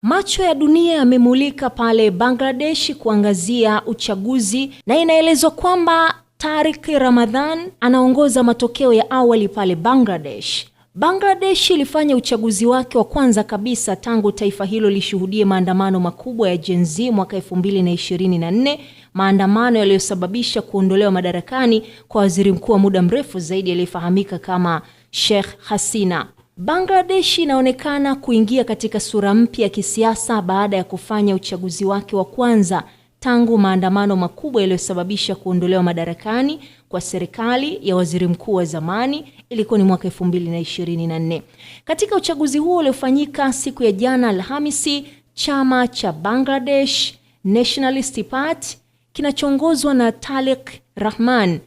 Macho ya dunia yamemulika pale Bangladesh kuangazia uchaguzi, na inaelezwa kwamba Tariq Ramadan anaongoza matokeo ya awali pale Bangladesh. Bangladesh ilifanya uchaguzi wake wa kwanza kabisa tangu taifa hilo lishuhudie maandamano makubwa ya Gen Z mwaka 2024, maandamano yaliyosababisha kuondolewa madarakani kwa waziri mkuu wa muda mrefu zaidi aliyefahamika kama Sheikh Hasina. Bangladesh inaonekana kuingia katika sura mpya ya kisiasa baada ya kufanya uchaguzi wake wa kwanza tangu maandamano makubwa yaliyosababisha kuondolewa madarakani kwa serikali ya waziri mkuu wa zamani. Ilikuwa ni mwaka 2024. Katika uchaguzi huo uliofanyika siku ya jana Alhamisi, chama cha Bangladesh Nationalist Party kinachoongozwa na Tariq Rahman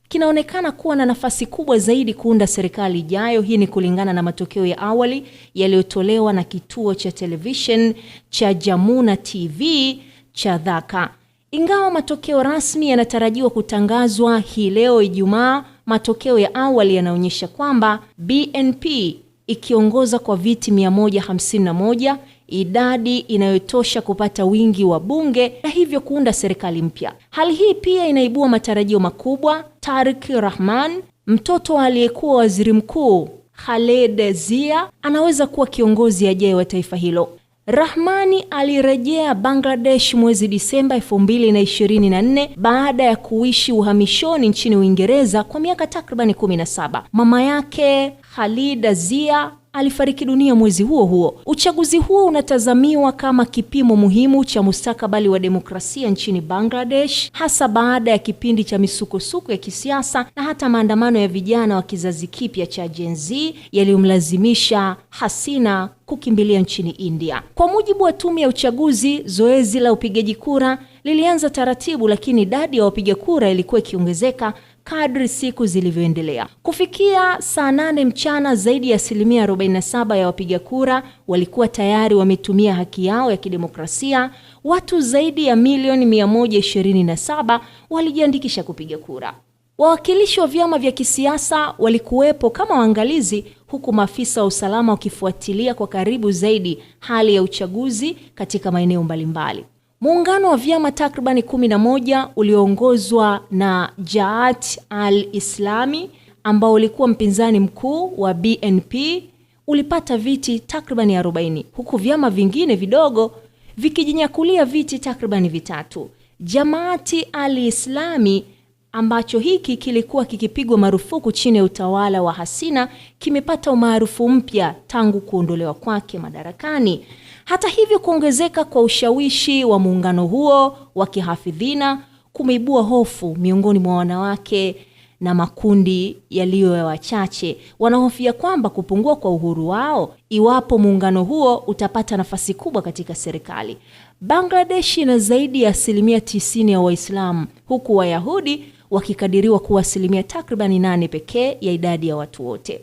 kinaonekana kuwa na nafasi kubwa zaidi kuunda serikali ijayo. Hii ni kulingana na matokeo ya awali yaliyotolewa na kituo cha television cha Jamuna TV cha Dhaka. Ingawa matokeo rasmi yanatarajiwa kutangazwa hii leo Ijumaa, matokeo ya awali yanaonyesha kwamba BNP ikiongoza kwa viti 151, idadi inayotosha kupata wingi wa bunge na hivyo kuunda serikali mpya. Hali hii pia inaibua matarajio makubwa. Tariq Rahman, mtoto wa aliyekuwa waziri mkuu Khaleda Zia, anaweza kuwa kiongozi ajaye wa taifa hilo. Rahmani alirejea Bangladesh mwezi Disemba 2024 baada ya kuishi uhamishoni nchini Uingereza kwa miaka takriban 17. Mama yake Khaleda Zia alifariki dunia mwezi huo huo. Uchaguzi huo unatazamiwa kama kipimo muhimu cha mustakabali wa demokrasia nchini Bangladesh, hasa baada ya kipindi cha misukosuko ya kisiasa na hata maandamano ya vijana wa kizazi kipya cha Gen Z yaliyomlazimisha Hasina kukimbilia nchini India. Kwa mujibu wa tume ya uchaguzi, zoezi la upigaji kura lilianza taratibu, lakini idadi ya wapiga kura ilikuwa ikiongezeka kadri siku zilivyoendelea. Kufikia saa 8 mchana, zaidi ya 47% ya wapiga kura walikuwa tayari wametumia haki yao ya kidemokrasia. Watu zaidi ya milioni 127 walijiandikisha kupiga kura. Wawakilishi wa vyama vya kisiasa walikuwepo kama waangalizi, huku maafisa wa usalama wakifuatilia kwa karibu zaidi hali ya uchaguzi katika maeneo mbalimbali. Muungano wa vyama takribani 11 ulioongozwa na Jamaat al-Islami ambao ulikuwa mpinzani mkuu wa BNP ulipata viti takribani 40, huku vyama vingine vidogo vikijinyakulia viti takribani 3. Jamaat al-Islami ambacho hiki kilikuwa kikipigwa marufuku chini ya utawala wa Hasina kimepata umaarufu mpya tangu kuondolewa kwake madarakani. Hata hivyo, kuongezeka kwa ushawishi wa muungano huo wa kihafidhina kumeibua hofu miongoni mwa wanawake na makundi yaliyo ya wachache. Wanahofia kwamba kupungua kwa uhuru wao iwapo muungano huo utapata nafasi kubwa katika serikali. Bangladesh ina zaidi ya 90% ya Waislamu, huku Wayahudi wakikadiriwa kuwa 8% pekee ya idadi ya watu wote.